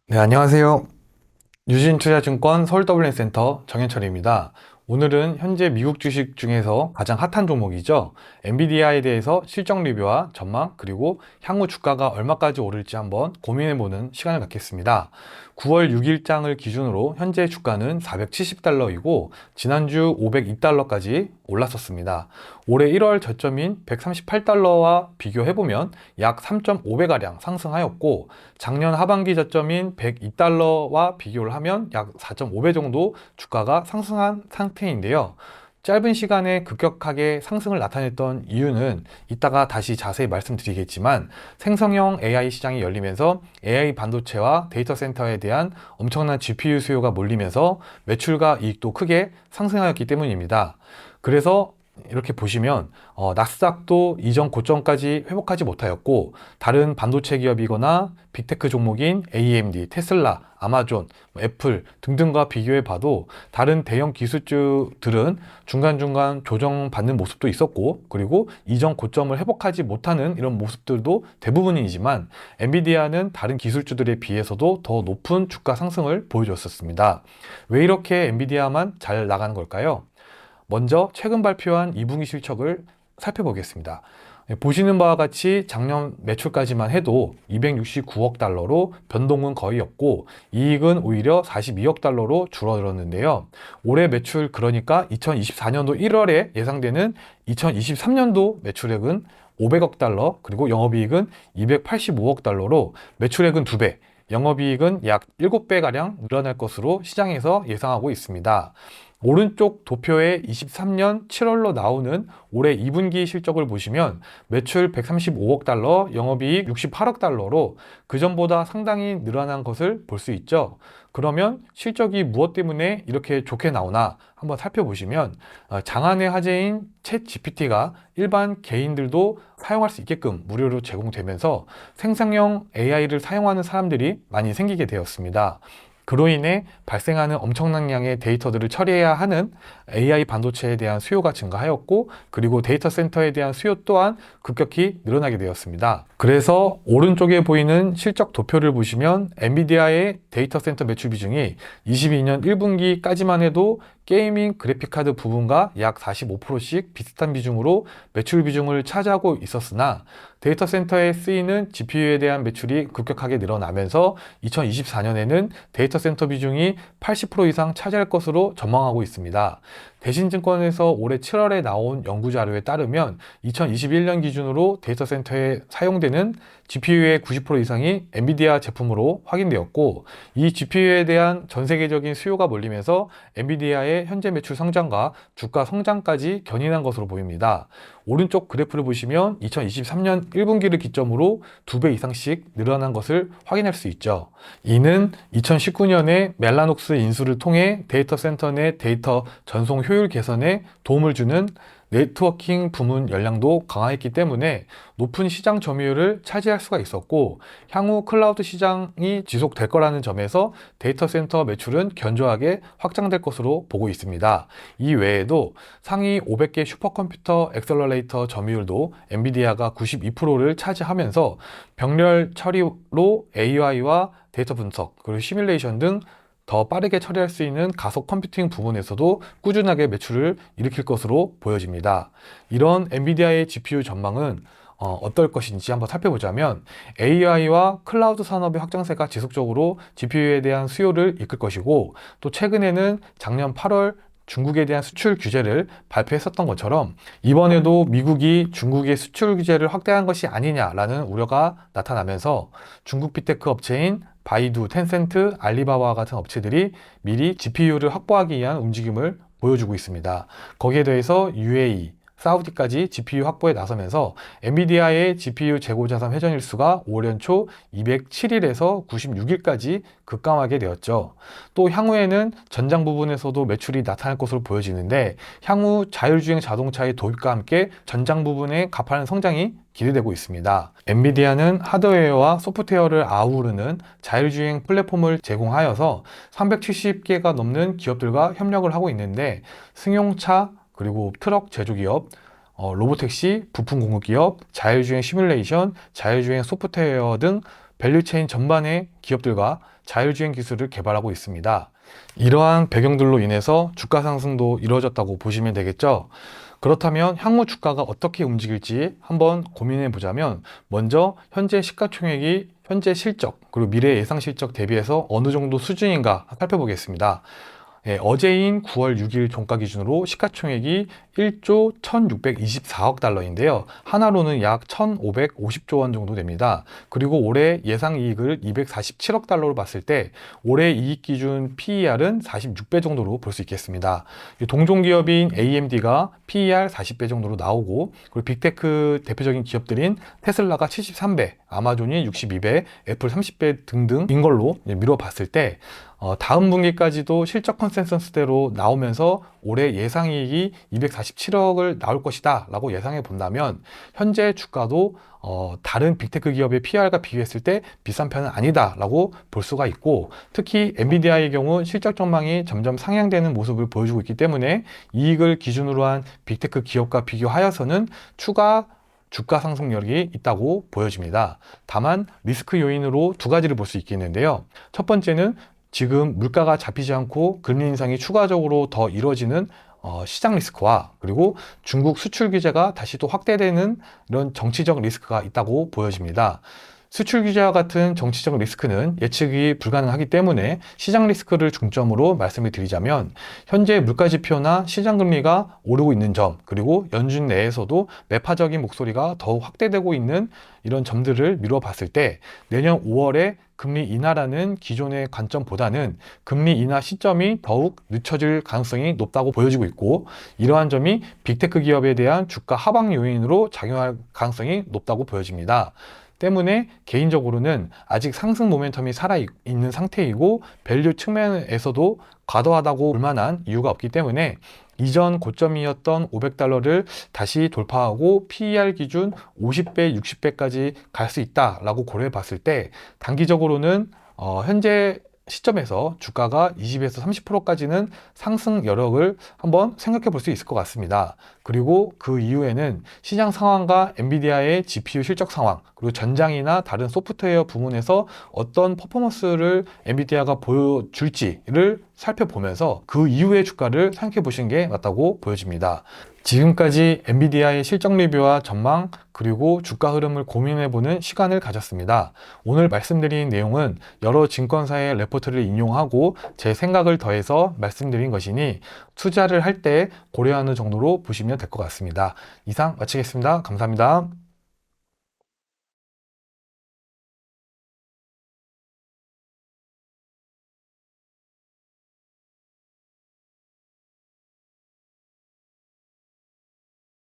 네, 안녕하세요. 유진투자증권 서울더블랜센터 정현철입니다. 오늘은 현재 미국 주식 중에서 가장 핫한 종목이죠. 엔비디아에 대해서 실적 리뷰와 전망, 그리고 향후 주가가 얼마까지 오를지 한번 고민해보는 시간을 갖겠습니다. 9월 6일장을 기준으로 현재 주가는 470달러이고 지난주 502달러까지 올랐었습니다. 올해 1월 저점인 138달러와 비교해보면 약 3.5배가량 상승하였고 작년 하반기 저점인 102달러와 비교를 하면 약 4.5배 정도 주가가 상승한 상태인데요. 짧은 시간에 급격하게 상승을 나타냈던 이유는 이따가 다시 자세히 말씀드리겠지만 생성형 AI 시장이 열리면서 AI 반도체와 데이터 센터에 대한 엄청난 GPU 수요가 몰리면서 매출과 이익도 크게 상승하였기 때문입니다. 그래서 이렇게 보시면 나스닥도 이전 고점까지 회복하지 못하였고 다른 반도체 기업이거나 빅테크 종목인 AMD, 테슬라, 아마존, 애플 등등과 비교해 봐도 다른 대형 기술주들은 중간중간 조정받는 모습도 있었고 그리고 이전 고점을 회복하지 못하는 이런 모습들도 대부분이지만 엔비디아는 다른 기술주들에 비해서도 더 높은 주가 상승을 보여줬었습니다. 왜 이렇게 엔비디아만 잘 나가는 걸까요? 먼저 최근 발표한 2분기 실적을 살펴보겠습니다. 보시는 바와 같이 작년 매출까지만 해도 269억 달러로 변동은 거의 없고 이익은 오히려 42억 달러로 줄어들었는데요. 올해 매출 그러니까 2024년도 1월에 예상되는 2023년도 매출액은 500억 달러 그리고 영업이익은 285억 달러로 매출액은 2배, 영업이익은 약 7배가량 늘어날 것으로 시장에서 예상하고 있습니다. 오른쪽 도표에 23년 7월로 나오는 올해 2분기 실적을 보시면 매출 135억 달러, 영업이익 68억 달러로 그전보다 상당히 늘어난 것을 볼 수 있죠. 그러면 실적이 무엇 때문에 이렇게 좋게 나오나 한번 살펴보시면 장안의 화제인 챗 GPT가 일반 개인들도 사용할 수 있게끔 무료로 제공되면서 생성형 AI를 사용하는 사람들이 많이 생기게 되었습니다. 그로 인해 발생하는 엄청난 양의 데이터들을 처리해야 하는 AI 반도체에 대한 수요가 증가하였고 그리고 데이터 센터에 대한 수요 또한 급격히 늘어나게 되었습니다. 그래서 오른쪽에 보이는 실적 도표를 보시면 엔비디아의 데이터 센터 매출 비중이 22년 1분기까지만 해도 게이밍 그래픽카드 부분과 약 45%씩 비슷한 비중으로 매출 비중을 차지하고 있었으나 데이터 센터에 쓰이는 GPU에 대한 매출이 급격하게 늘어나면서 2024년에는 데이터 센터 비중이 80% 이상 차지할 것으로 전망하고 있습니다. 대신증권에서 올해 7월에 나온 연구 자료에 따르면 2021년 기준으로 데이터 센터에 사용되는 GPU의 90% 이상이 엔비디아 제품으로 확인되었고 이 GPU에 대한 전 세계적인 수요가 몰리면서 엔비디아의 현재 매출 성장과 주가 성장까지 견인한 것으로 보입니다. 오른쪽 그래프를 보시면 2023년 1분기를 기점으로 2배 이상씩 늘어난 것을 확인할 수 있죠. 이는 2019년에 멜라녹스 인수를 통해 데이터 센터 내 데이터 전송 효율 개선에 도움을 주는 네트워킹 부문 역량도 강화했기 때문에 높은 시장 점유율을 차지할 수가 있었고 향후 클라우드 시장이 지속될 거라는 점에서 데이터 센터 매출은 견조하게 확장될 것으로 보고 있습니다. 이 외에도 상위 500개 슈퍼컴퓨터 엑셀러레이터 점유율도 엔비디아가 92%를 차지하면서 병렬 처리로 AI와 데이터 분석 그리고 시뮬레이션 등 더 빠르게 처리할 수 있는 가속 컴퓨팅 부분에서도 꾸준하게 매출을 일으킬 것으로 보여집니다. 이런 엔비디아의 GPU 전망은 어떨 것인지 한번 살펴보자면 AI와 클라우드 산업의 확장세가 지속적으로 GPU에 대한 수요를 이끌 것이고 또 최근에는 작년 8월 중국에 대한 수출 규제를 발표했었던 것처럼 이번에도 미국이 중국의 수출 규제를 확대한 것이 아니냐라는 우려가 나타나면서 중국 빅테크 업체인 바이두, 텐센트, 알리바바와 같은 업체들이 미리 GPU를 확보하기 위한 움직임을 보여주고 있습니다. 거기에 더해서 UAE, 사우디까지 GPU 확보에 나서면서 엔비디아의 GPU 재고 자산 회전 일수가 올 연초 207일에서 96일까지 급감하게 되었죠. 또 향후에는 전장 부분에서도 매출이 나타날 것으로 보여지는데 향후 자율주행 자동차의 도입과 함께 전장 부분의 가파른 성장이 기대되고 있습니다. 엔비디아는 하드웨어와 소프트웨어를 아우르는 자율주행 플랫폼을 제공하여서 370개가 넘는 기업들과 협력을 하고 있는데 승용차, 그리고 트럭 제조기업, 로보택시, 부품 공급 기업, 자율주행 시뮬레이션, 자율주행 소프트웨어 등 밸류체인 전반의 기업들과 자율주행 기술을 개발하고 있습니다. 이러한 배경들로 인해서 주가 상승도 이루어졌다고 보시면 되겠죠. 그렇다면 향후 주가가 어떻게 움직일지 한번 고민해 보자면, 먼저 현재 시가총액이 현재 실적 그리고 미래 예상 실적 대비해서 어느 정도 수준인가 살펴보겠습니다. 어제인 9월 6일 종가 기준으로 시가총액이 1조 1624억 달러인데요. 하나로는 약 1550조 원 정도 됩니다. 그리고 올해 예상 이익을 247억 달러로 봤을 때 올해 이익 기준 PER은 46배 정도로 볼 수 있겠습니다. 동종 기업인 AMD가 PER 40배 정도로 나오고, 그리고 빅테크 대표적인 기업들인 테슬라가 73배, 아마존이 62배, 애플 30배 등등인 걸로 미뤄봤을 때 다음 분기까지도 실적 컨센서스대로 나오면서 올해 예상이익이 247억을 나올 것이다 라고 예상해 본다면, 현재 주가도 다른 빅테크 기업의 PR과 비교했을 때 비싼 편은 아니다 라고 볼 수가 있고, 특히 엔비디아의 경우 실적 전망이 점점 상향되는 모습을 보여주고 있기 때문에 이익을 기준으로 한 빅테크 기업과 비교하여서는 추가 주가 상승력이 있다고 보여집니다. 다만 리스크 요인으로 두 가지를 볼 수 있겠는데요. 첫 번째는 지금 물가가 잡히지 않고 금리 인상이 추가적으로 더 이루어지는 시장 리스크와, 그리고 중국 수출 규제가 다시 또 확대되는 이런 정치적 리스크가 있다고 보여집니다. 수출 규제와 같은 정치적 리스크는 예측이 불가능하기 때문에 시장 리스크를 중점으로 말씀을 드리자면, 현재 물가 지표나 시장 금리가 오르고 있는 점, 그리고 연준 내에서도 매파적인 목소리가 더욱 확대되고 있는 이런 점들을 미뤄 봤을 때 내년 5월에 금리 인하라는 기존의 관점보다는 금리 인하 시점이 더욱 늦춰질 가능성이 높다고 보여지고 있고, 이러한 점이 빅테크 기업에 대한 주가 하방 요인으로 작용할 가능성이 높다고 보여집니다. 때문에 개인적으로는 아직 상승 모멘텀이 살아있는 상태이고, 밸류 측면에서도 과도하다고 볼 만한 이유가 없기 때문에 이전 고점이었던 500달러를 다시 돌파하고 PER 기준 50배, 60배까지 갈 수 있다라고 고려해 봤을 때 단기적으로는 현재 시점에서 주가가 20에서 30%까지는 상승 여력을 한번 생각해 볼 수 있을 것 같습니다. 그리고 그 이후에는 시장 상황과 엔비디아의 GPU 실적 상황, 그리고 전장이나 다른 소프트웨어 부문에서 어떤 퍼포먼스를 엔비디아가 보여줄지를 살펴보면서 그 이후의 주가를 생각해 보시는 게 맞다고 보여집니다. 지금까지 엔비디아의 실적 리뷰와 전망, 그리고 주가 흐름을 고민해보는 시간을 가졌습니다. 오늘 말씀드린 내용은 여러 증권사의 레포트를 인용하고 제 생각을 더해서 말씀드린 것이니 투자를 할 때 고려하는 정도로 보시면 될 것 같습니다. 이상 마치겠습니다. 감사합니다.